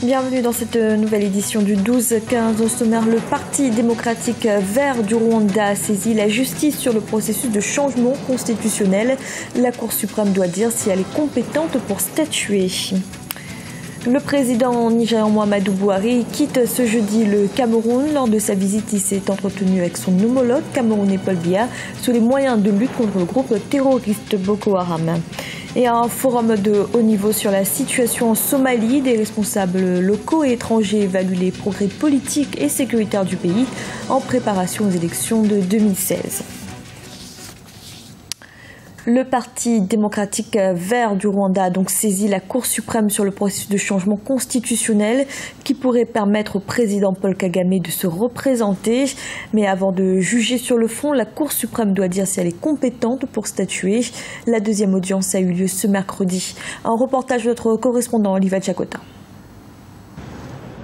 Bienvenue dans cette nouvelle édition du 12-15. Au sommaire, le Parti démocratique vert du Rwanda a saisi la justice sur le processus de changement constitutionnel. La Cour suprême doit dire si elle est compétente pour statuer. Le président nigérian Muhammadu Buhari quitte ce jeudi le Cameroun. Lors de sa visite, il s'est entretenu avec son homologue camerounais Paul Biya sur les moyens de lutte contre le groupe terroriste Boko Haram. Et un forum de haut niveau sur la situation en Somalie. Des responsables locaux et étrangers évaluent les progrès politiques et sécuritaires du pays en préparation aux élections de 2016. Le Parti démocratique vert du Rwanda a donc saisi la Cour suprême sur le processus de changement constitutionnel qui pourrait permettre au président Paul Kagame de se représenter. Mais avant de juger sur le fond, la Cour suprême doit dire si elle est compétente pour statuer. La deuxième audience a eu lieu ce mercredi. Un reportage de notre correspondant Oliva Chakota.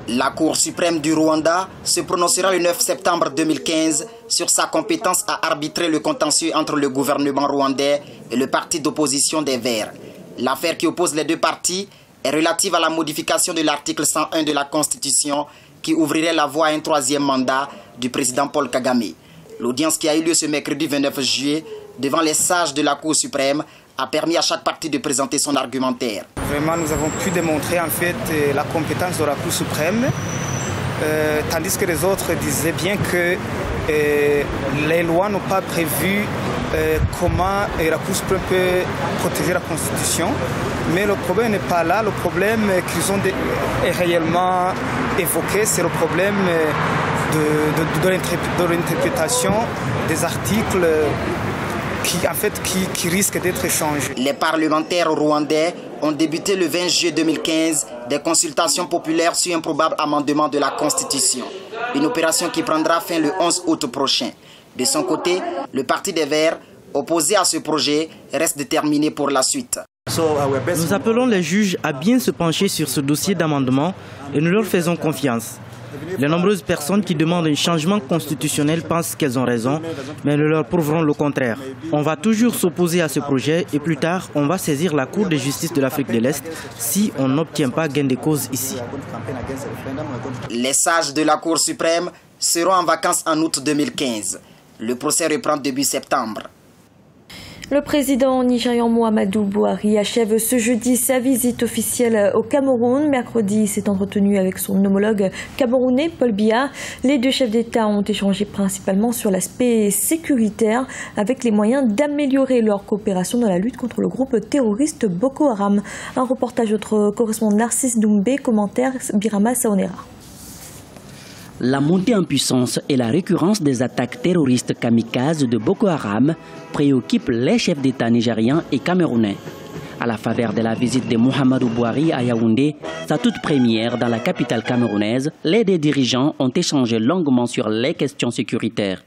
La Cour suprême du Rwanda se prononcera le 9 septembre 2015 sur sa compétence à arbitrer le contentieux entre le gouvernement rwandais et le parti d'opposition des Verts. L'affaire qui oppose les deux partis est relative à la modification de l'article 101 de la Constitution qui ouvrirait la voie à un troisième mandat du président Paul Kagame. L'audience qui a eu lieu ce mercredi 29 juillet devant les sages de la Cour suprême a permis à chaque parti de présenter son argumentaire. Vraiment, nous avons pu démontrer en fait la compétence de la Cour suprême, tandis que les autres disaient bien que les lois n'ont pas prévu comment la Cour suprême peut protéger la Constitution. Mais le problème n'est pas là. Le problème qu'ils ont réellement évoqué, c'est le problème de l'interprétation des articles qui risque d'être changé. Les parlementaires rwandais ont débuté le 20 juillet 2015 des consultations populaires sur un probable amendement de la Constitution. Une opération qui prendra fin le 11 août prochain. De son côté, le Parti des Verts, opposé à ce projet, reste déterminé pour la suite. Nous appelons les juges à bien se pencher sur ce dossier d'amendement et nous leur faisons confiance. Les nombreuses personnes qui demandent un changement constitutionnel pensent qu'elles ont raison, mais nous leur prouverons le contraire. On va toujours s'opposer à ce projet et plus tard, on va saisir la Cour de justice de l'Afrique de l'Est si on n'obtient pas gain de cause ici. Les sages de la Cour suprême seront en vacances en août 2015. Le procès reprend début septembre. Le président nigérian Muhammadu Buhari achève ce jeudi sa visite officielle au Cameroun. Mercredi, il s'est entretenu avec son homologue camerounais Paul Biya. Les deux chefs d'État ont échangé principalement sur l'aspect sécuritaire avec les moyens d'améliorer leur coopération dans la lutte contre le groupe terroriste Boko Haram. Un reportage de notre correspondant Narcisse Doumbé, commentaire Birama Saonera. La montée en puissance et la récurrence des attaques terroristes kamikazes de Boko Haram préoccupent les chefs d'État nigérians et camerounais. À la faveur de la visite de Muhammadu Buhari à Yaoundé, sa toute première dans la capitale camerounaise, les deux dirigeants ont échangé longuement sur les questions sécuritaires.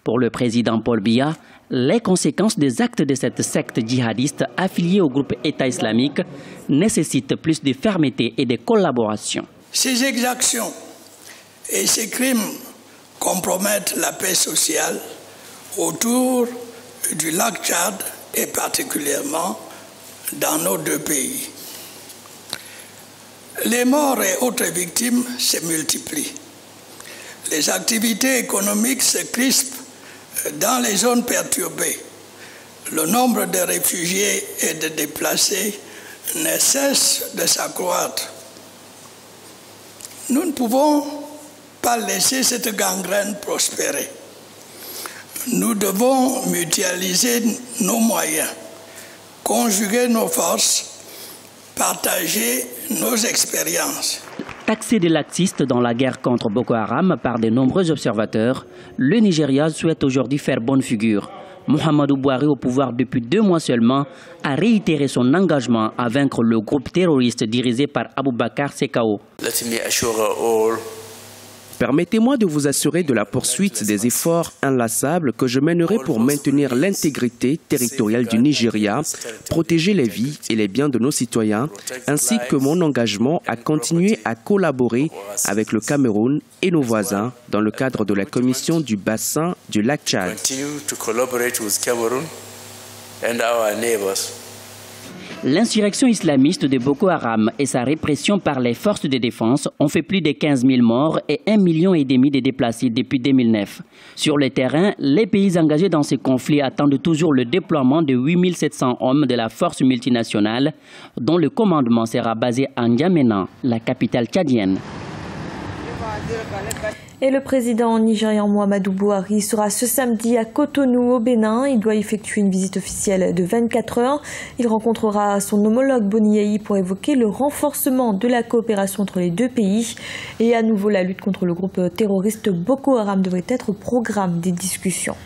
Pour le président Paul Biya, les conséquences des actes de cette secte djihadiste affiliée au groupe État islamique nécessitent plus de fermeté et de collaboration. Ces exactions et ces crimes compromettent la paix sociale autour du lac Tchad et particulièrement dans nos deux pays. Les morts et autres victimes se multiplient. Les activités économiques se crispent dans les zones perturbées. Le nombre de réfugiés et de déplacés ne cesse de s'accroître. Nous ne pouvons pas laisser cette gangrène prospérer. Nous devons mutualiser nos moyens, conjuguer nos forces, partager nos expériences. Taxé de laxiste dans la guerre contre Boko Haram par de nombreux observateurs, le Nigeria souhaite aujourd'hui faire bonne figure. Muhammadu Buhari, au pouvoir depuis 2 mois seulement, a réitéré son engagement à vaincre le groupe terroriste dirigé par Aboubakar Sekao. Permettez-moi de vous assurer de la poursuite des efforts inlassables que je mènerai pour maintenir l'intégrité territoriale du Nigeria, protéger les vies et les biens de nos citoyens, ainsi que mon engagement à continuer à collaborer avec le Cameroun et nos voisins dans le cadre de la commission du bassin du lac Tchad. L'insurrection islamiste de Boko Haram et sa répression par les forces de défense ont fait plus de 15 000 morts et 1,5 million de déplacés depuis 2009. Sur le terrain, les pays engagés dans ce conflit attendent toujours le déploiement de 8 700 hommes de la force multinationale, dont le commandement sera basé à N'Djamena, la capitale tchadienne. Et le président nigérian Muhammadu Buhari sera ce samedi à Cotonou au Bénin. Il doit effectuer une visite officielle de 24 heures. Il rencontrera son homologue Boni Yayi pour évoquer le renforcement de la coopération entre les deux pays. Et à nouveau, la lutte contre le groupe terroriste Boko Haram devrait être au programme des discussions.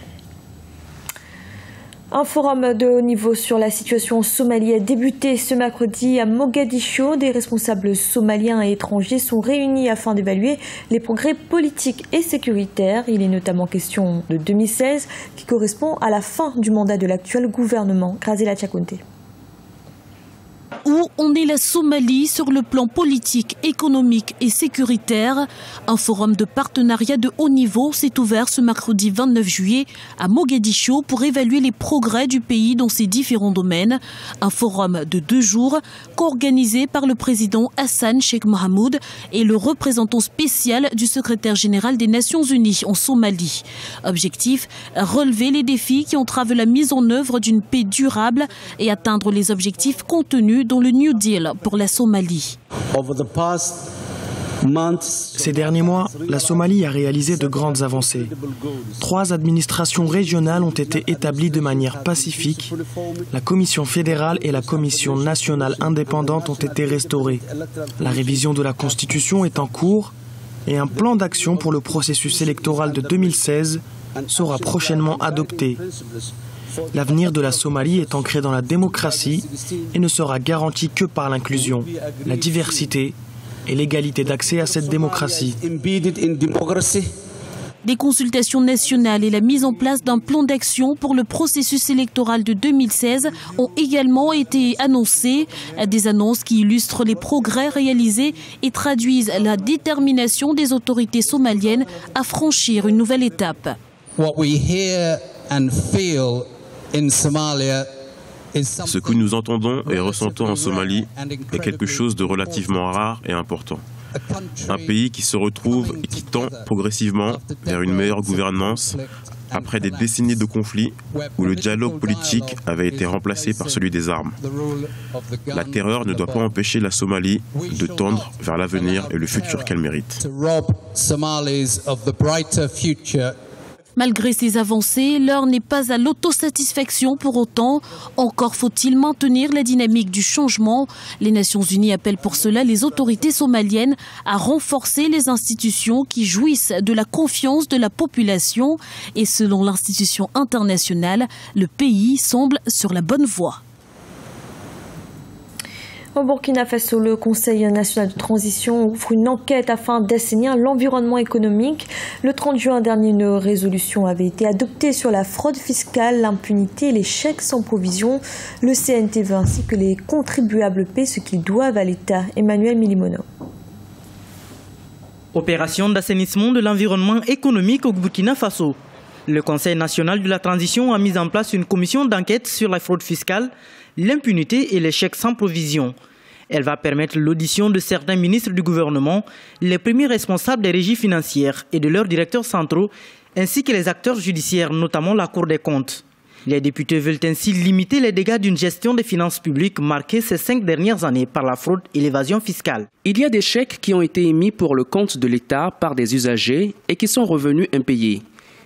Un forum de haut niveau sur la situation en Somalie a débuté ce mercredi à Mogadiscio. Des responsables somaliens et étrangers sont réunis afin d'évaluer les progrès politiques et sécuritaires. Il est notamment question de 2016 qui correspond à la fin du mandat de l'actuel gouvernement. Grazela Tchakonte. Où en est la Somalie sur le plan politique, économique et sécuritaire? Un forum de partenariat de haut niveau s'est ouvert ce mercredi 29 juillet à Mogadiscio pour évaluer les progrès du pays dans ces différents domaines. Un forum de 2 jours co-organisé par le président Hassan Sheikh Mohamud et le représentant spécial du secrétaire général des Nations Unies en Somalie. Objectif, relever les défis qui entravent la mise en œuvre d'une paix durable et atteindre les objectifs contenus dans le New Deal pour la Somalie. Ces derniers mois, la Somalie a réalisé de grandes avancées. 3 administrations régionales ont été établies de manière pacifique. La Commission fédérale et la Commission nationale indépendante ont été restaurées. La révision de la Constitution est en cours et un plan d'action pour le processus électoral de 2016 sera prochainement adopté. L'avenir de la Somalie est ancré dans la démocratie et ne sera garanti que par l'inclusion, la diversité et l'égalité d'accès à cette démocratie. Des consultations nationales et la mise en place d'un plan d'action pour le processus électoral de 2016 ont également été annoncées. Des annonces qui illustrent les progrès réalisés et traduisent la détermination des autorités somaliennes à franchir une nouvelle étape. Ce que nous entendons et ressentons en Somalie est quelque chose de relativement rare et important. Un pays qui se retrouve et qui tend progressivement vers une meilleure gouvernance après des décennies de conflits où le dialogue politique avait été remplacé par celui des armes. La terreur ne doit pas empêcher la Somalie de tendre vers l'avenir et le futur qu'elle mérite. Malgré ces avancées, l'heure n'est pas à l'autosatisfaction pour autant. Encore faut-il maintenir la dynamique du changement. Les Nations Unies appellent pour cela les autorités somaliennes à renforcer les institutions qui jouissent de la confiance de la population. Et selon l'institution internationale, le pays semble sur la bonne voie. Au Burkina Faso, le Conseil national de transition ouvre une enquête afin d'assainir l'environnement économique. Le 30 juin dernier, une résolution avait été adoptée sur la fraude fiscale, l'impunité et les chèques sans provision. Le CNT veut ainsi que les contribuables paient ce qu'ils doivent à l'État. Emmanuel Milimono. Opération d'assainissement de l'environnement économique au Burkina Faso. Le Conseil national de la transition a mis en place une commission d'enquête sur la fraude fiscale, l'impunité et les chèques sans provision. Elle va permettre l'audition de certains ministres du gouvernement, les premiers responsables des régies financières et de leurs directeurs centraux, ainsi que les acteurs judiciaires, notamment la Cour des comptes. Les députés veulent ainsi limiter les dégâts d'une gestion des finances publiques marquée ces 5 dernières années par la fraude et l'évasion fiscale. Il y a des chèques qui ont été émis pour le compte de l'État par des usagers et qui sont revenus impayés.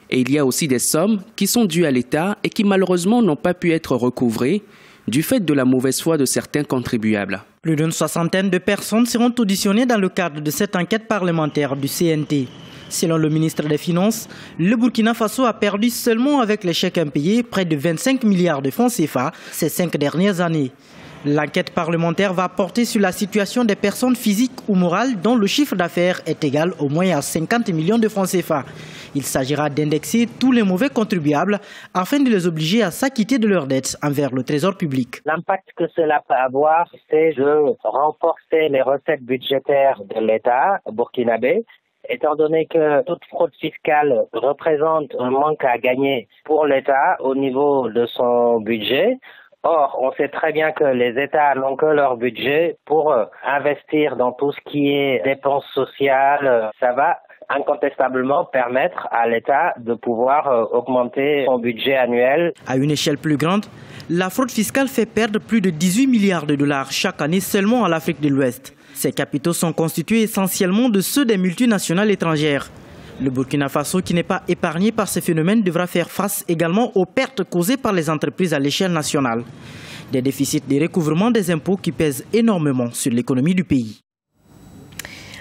Et il y a aussi des sommes qui sont dues à l'État et qui malheureusement n'ont pas pu être recouvrées du fait de la mauvaise foi de certains contribuables. Plus d'une 60aine de personnes seront auditionnées dans le cadre de cette enquête parlementaire du CNT. Selon le ministre des Finances, le Burkina Faso a perdu seulement avec les chèques impayés près de 25 milliards de francs CFA ces 5 dernières années. L'enquête parlementaire va porter sur la situation des personnes physiques ou morales dont le chiffre d'affaires est égal au moins à 50 millions de francs CFA. Il s'agira d'indexer tous les mauvais contribuables afin de les obliger à s'acquitter de leurs dettes envers le trésor public. L'impact que cela peut avoir, c'est de renforcer les recettes budgétaires de l'État burkinabé, étant donné que toute fraude fiscale représente un manque à gagner pour l'État au niveau de son budget. Or, on sait très bien que les États n'ont que leur budget pour investir dans tout ce qui est dépenses sociales. Ça va incontestablement permettre à l'État de pouvoir augmenter son budget annuel. À une échelle plus grande, la fraude fiscale fait perdre plus de 18 milliards de dollars chaque année seulement à l'Afrique de l'Ouest. Ces capitaux sont constitués essentiellement de ceux des multinationales étrangères. Le Burkina Faso, qui n'est pas épargné par ces phénomènes, devra faire face également aux pertes causées par les entreprises à l'échelle nationale. Des déficits de recouvrement des impôts qui pèsent énormément sur l'économie du pays.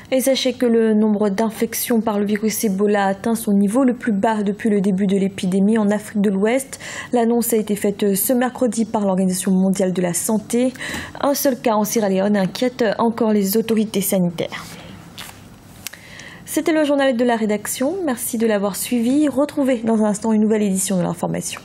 Et sachez que le nombre d'infections par le virus Ebola a atteint son niveau le plus bas depuis le début de l'épidémie en Afrique de l'Ouest. L'annonce a été faite ce mercredi par l'Organisation mondiale de la santé. Un seul cas en Sierra Leone inquiète encore les autorités sanitaires. C'était le journal de la rédaction. Merci de l'avoir suivi. Retrouvez dans un instant une nouvelle édition de l'information.